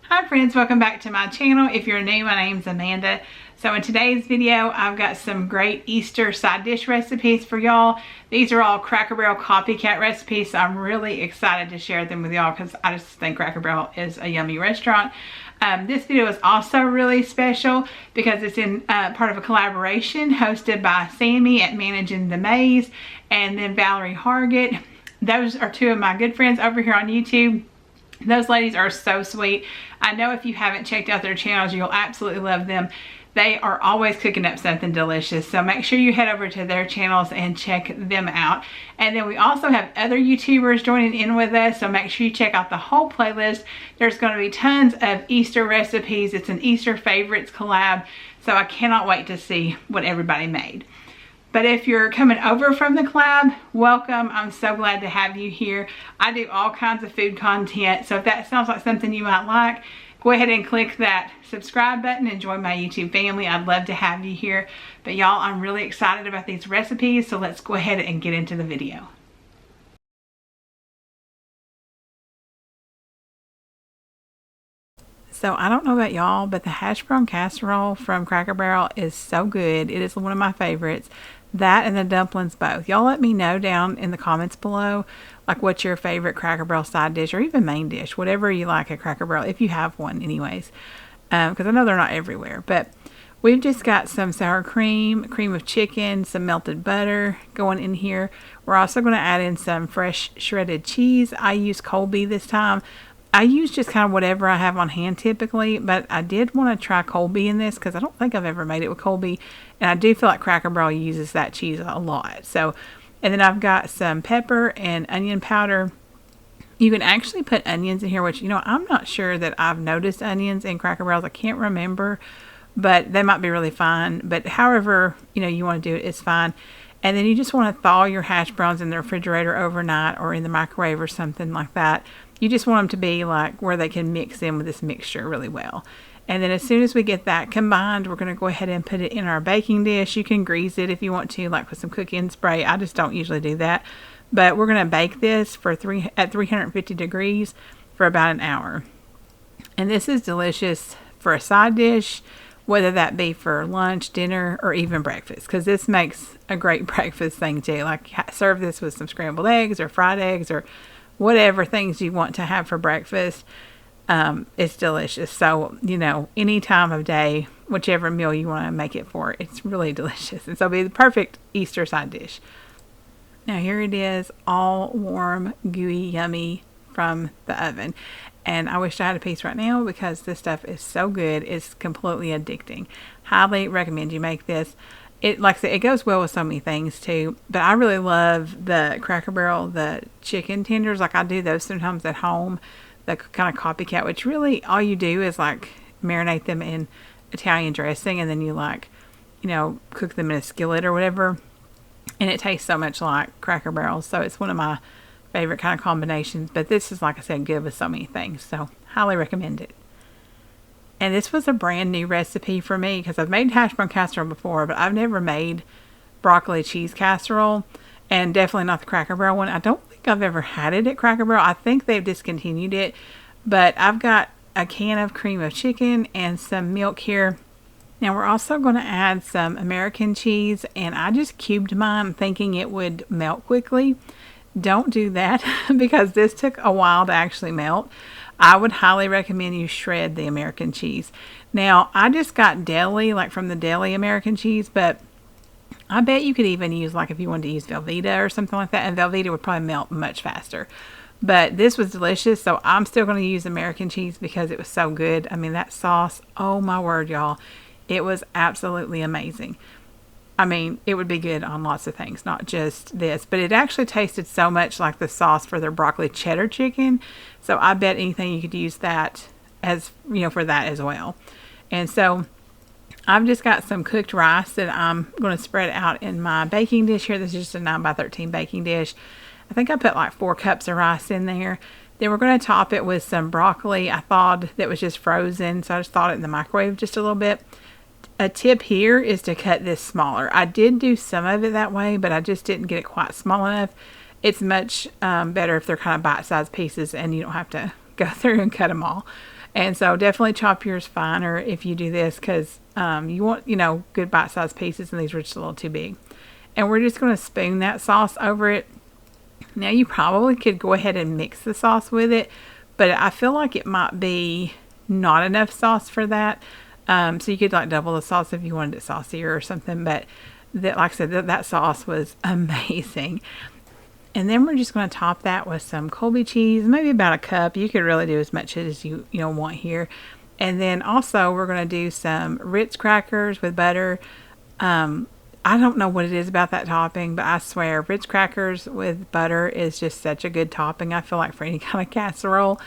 Hi friends, welcome back to my channel. If you're new, my name's Amanda. So in today's video, I've got some great Easter side dish recipes for y'all. These are all Cracker Barrel Copycat recipes, so I'm really excited to share them with y'all because I just think Cracker Barrel is a yummy restaurant. This video is also really special because it's in part of a collaboration hosted by Sammy at Managing the Maze and then Valerie Hargett. Those are two of my good friends over here on YouTube. Those ladies are so sweet. I know if you haven't checked out their channels, you'll absolutely love them. They are always cooking up something delicious. So make sure you head over to their channels and check them out. And then we also have other YouTubers joining in with us. So make sure you check out the whole playlist. There's going to be tons of Easter recipes. It's an Easter favorites collab. So I cannot wait to see what everybody made. But if you're coming over from the collab, welcome. I'm so glad to have you here. I do all kinds of food content, so if that sounds like something you might like, go ahead and click that subscribe button and join my YouTube family. I'd love to have you here. But y'all, I'm really excited about these recipes, so let's go ahead and get into the video. So I don't know about y'all, but the Hashbrown Casserole from Cracker Barrel is so good. It is one of my favorites. That and the dumplings both. Y'all let me know down in the comments below, like what's your favorite Cracker Barrel side dish or even main dish, whatever you like at Cracker Barrel, if you have one anyways. Because I know they're not everywhere. But we've just got some sour cream, cream of chicken, some melted butter going in here. We're also going to add in some fresh shredded cheese. I use Colby this time. I use just kind of whatever I have on hand typically, but I did want to try Colby in this because I don't think I've ever made it with Colby, and I do feel like Cracker Barrel uses that cheese a lot. So, and then I've got some pepper and onion powder. You can actually put onions in here, which, you know, I'm not sure that I've noticed onions in Cracker Barrels. I can't remember, but they might be really fine. But however, you know, you want to do it, it's fine. And then you just want to thaw your hash browns in the refrigerator overnight or in the microwave or something like that. You just want them to be like where they can mix in with this mixture really well. And then as soon as we get that combined, we're going to go ahead and put it in our baking dish. You can grease it if you want to, like with some cooking spray. I just don't usually do that. But we're going to bake this for at 350 degrees for about an hour. And this is delicious for a side dish, whether that be for lunch, dinner, or even breakfast, because this makes a great breakfast thing too. Like serve this with some scrambled eggs or fried eggs or whatever things you want to have for breakfast. It's delicious. So, you know, any time of day, whichever meal you want to make it for, it's really delicious. And so it'll be the perfect Easter side dish. Now here it is, all warm, gooey, yummy from the oven. And I wish I had a piece right now because this stuff is so good. It's completely addicting. Highly recommend you make this. It, like I said, it goes well with so many things too. But I really love the Cracker Barrel, the chicken tenders. Like I do those sometimes at home, the kind of Copycat, which really all you do is like marinate them in Italian dressing and then you like, you know, cook them in a skillet or whatever. And it tastes so much like Cracker Barrel. So it's one of my favorite kind of combinations. But this is, like I said, good with so many things. So highly recommend it. And this was a brand new recipe for me because I've made Hashbrown Casserole before, but I've never made broccoli cheese casserole, and definitely not the Cracker Barrel one. I don't think I've ever had it at Cracker Barrel. I think they've discontinued it, but I've got a can of cream of chicken and some milk here. Now we're also going to add some American cheese, and I just cubed mine thinking it would melt quickly. Don't do that because this took a while to actually melt. I would highly recommend you shred the American cheese. Now, I just got deli, like from the deli American cheese, but I bet you could even use, like if you wanted to use Velveeta or something like that, and Velveeta would probably melt much faster. But this was delicious, so I'm still going to use American cheese because it was so good. I mean, that sauce, oh my word, y'all. It was absolutely amazing. I mean, it would be good on lots of things, not just this. But it actually tasted so much like the sauce for their broccoli cheddar chicken. So I bet anything you could use that as, you know, for that as well. And so I've just got some cooked rice that I'm going to spread out in my baking dish here. This is just a 9x13 baking dish. I think I put like 4 cups of rice in there. Then we're going to top it with some broccoli I thawed that was just frozen. So I just thawed it in the microwave just a little bit. A tip here is to cut this smaller. I did do some of it that way, but I just didn't get it quite small enough. It's much better if they're kind of bite-sized pieces and you don't have to go through and cut them all. And so definitely chop yours finer if you do this, because you want, good bite-sized pieces, and these were just a little too big. And we're just going to spoon that sauce over it. Now you probably could go ahead and mix the sauce with it, but I feel like it might be not enough sauce for that. So you could like double the sauce if you wanted it saucier or something, but that, like I said, that sauce was amazing. And then we're just going to top that with some Colby cheese, maybe about a cup. You could really do as much as you want here. And then also we're going to do some Ritz crackers with butter. I don't know what it is about that topping, but I swear Ritz crackers with butter is just such a good topping, I feel like, for any kind of casserole.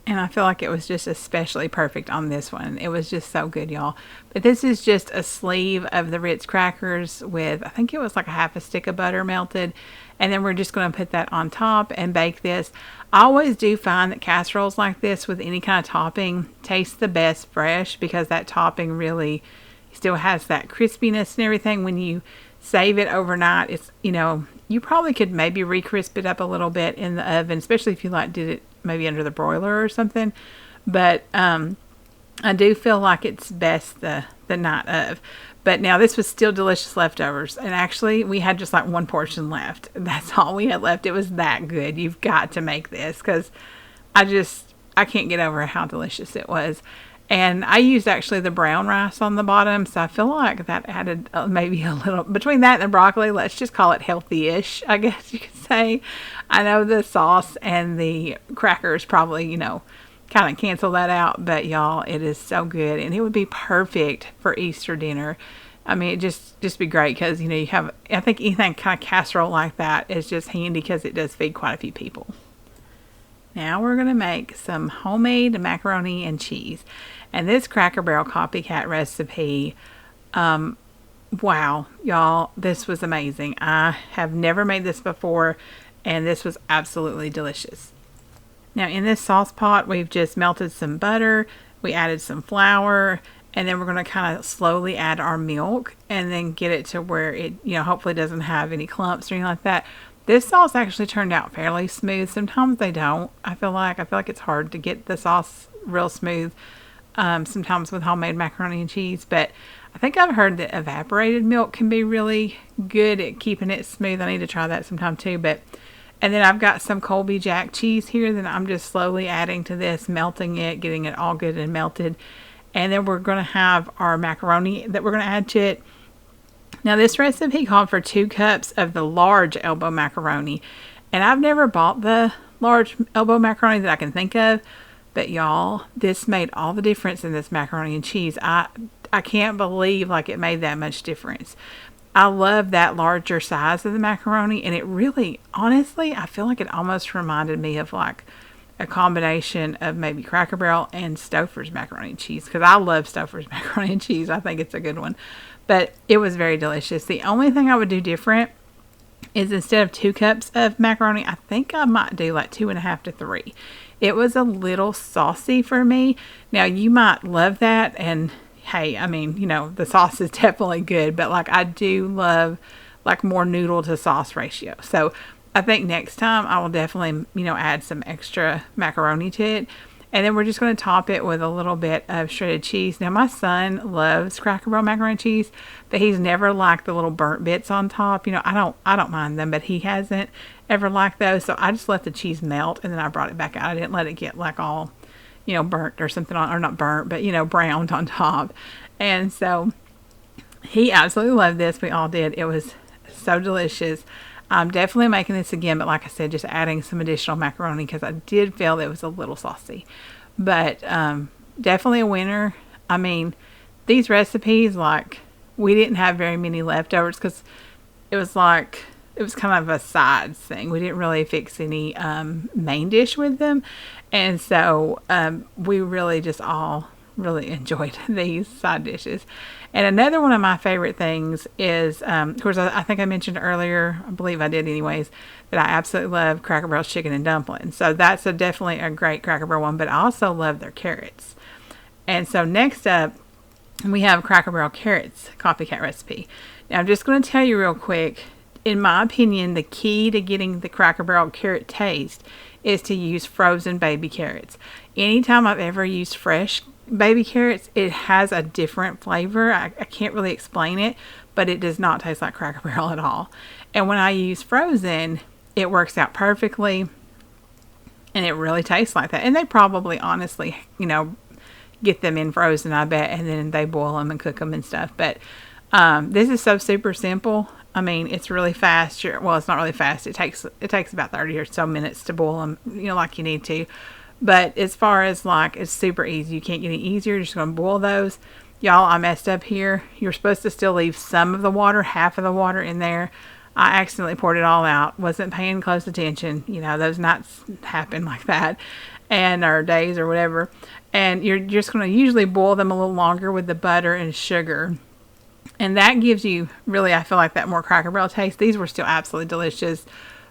And I feel like it was just especially perfect on this one. It was just so good, y'all. But this is just a sleeve of the Ritz crackers with, I think it was like a half a stick of butter melted. And then we're just going to put that on top and bake this. I always do find that casseroles like this with any kind of topping taste the best fresh, because that topping really still has that crispiness and everything. When you save it overnight, it's, you probably could maybe re-crisp it up a little bit in the oven, especially if you did it maybe under the broiler or something. But I do feel like it's best the night of. But now this was still delicious leftovers, and actually we had just like one portion left. That's all we had left. It was that good. You've got to make this, because I can't get over how delicious it was. And I used actually the brown rice on the bottom, so I feel like that added maybe a little, between that and the broccoli, let's just call it healthy-ish, I guess you could say. I know the sauce and the crackers probably, kind of cancel that out, but y'all, it is so good, and it would be perfect for Easter dinner. I mean, it just be great, because, you have, I think anything kind of casserole like that is just handy, because it does feed quite a few people. Now we're going to make some homemade macaroni and cheese. And this Cracker Barrel Copycat recipe, wow, y'all, this was amazing. I have never made this before, and this was absolutely delicious. Now in this sauce pot, we've just melted some butter, we added some flour, and then we're going to kind of slowly add our milk, and then get it to where it, hopefully doesn't have any clumps or anything like that. This sauce actually turned out fairly smooth. Sometimes they don't. I feel like it's hard to get the sauce real smooth sometimes with homemade macaroni and cheese. But I think I've heard that evaporated milk can be really good at keeping it smooth. I need to try that sometime too. And then I've got some Colby Jack cheese here that I'm just slowly adding to this, melting it, getting it all good and melted. And then we're going to have our macaroni that we're going to add to it. Now this recipe called for 2 cups of the large elbow macaroni, and I've never bought the large elbow macaroni that I can think of, but y'all, this made all the difference in this macaroni and cheese. I can't believe it made that much difference. I love that larger size of the macaroni, and it really, honestly, I feel like it almost reminded me of a combination of maybe Cracker Barrel and Stouffer's macaroni and cheese, because I love Stouffer's macaroni and cheese. I think it's a good one. But it was very delicious. The only thing I would do different is, instead of 2 cups of macaroni, I think I might do 2.5 to 3. It was a little saucy for me. Now you might love that, and hey, I mean, the sauce is definitely good, but I do love more noodle to sauce ratio. So I think next time I will definitely, add some extra macaroni to it. And then we're just going to top it with a little bit of shredded cheese. Now my son loves Cracker Barrel macaroni and cheese, but he's never liked the little burnt bits on top. I don't mind them, but he hasn't ever liked those. So I just let the cheese melt, and then I brought it back out. I didn't let it get all, burnt or something on, or not burnt, but browned on top. And so he absolutely loved this. We all did. It was so delicious. I'm definitely making this again, but like I said, just adding some additional macaroni, because I did feel it was a little saucy. But definitely a winner. I mean, these recipes, we didn't have very many leftovers, because it was kind of a sides thing. We didn't really fix any main dish with them, and so we really just all really enjoyed these side dishes. And another one of my favorite things is, of course, I think I mentioned earlier, I believe I did anyways, that I absolutely love Cracker Barrel's chicken and dumplings. So that's definitely a great Cracker Barrel one, but I also love their carrots. And so next up, we have Cracker Barrel carrots copycat recipe. Now I'm just going to tell you real quick, in my opinion, the key to getting the Cracker Barrel carrot taste is to use frozen baby carrots. Anytime I've ever used fresh baby carrots, it has a different flavor. I can't really explain it, but it does not taste like Cracker Barrel at all. And when I use frozen, it works out perfectly, and it really tastes like that. And they probably, honestly, you know, get them in frozen, I bet, and then they boil them and cook them and stuff. But this is so super simple. I mean, it's really fast. Well, it's not really fast. It takes about 30 or so minutes to boil them, you know, like you need to. But as far as like, it's super easy. You can't get any easier. You're just going to boil those. Y'all, I messed up here. You're supposed to still leave some of the water, half of the water in there. I accidentally poured it all out. Wasn't paying close attention. You know, those nights happen like that, and or days or whatever. And you're just going to usually boil them a little longer with the butter and sugar. And that gives you, really, I feel like that more Cracker Barrel taste. These were still absolutely delicious,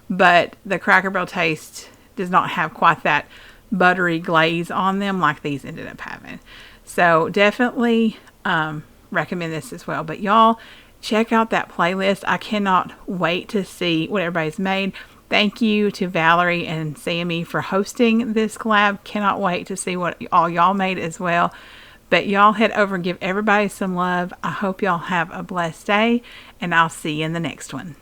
but the Cracker Barrel taste does not have quite that buttery glaze on them like these ended up having. So definitely recommend this as well. But y'all, check out that playlist. I cannot wait to see what everybody's made. Thank you to Valerie and Sammy for hosting this collab. Cannot wait to see what all y'all made as well. But y'all head over and give everybody some love. I hope y'all have a blessed day, and I'll see you in the next one.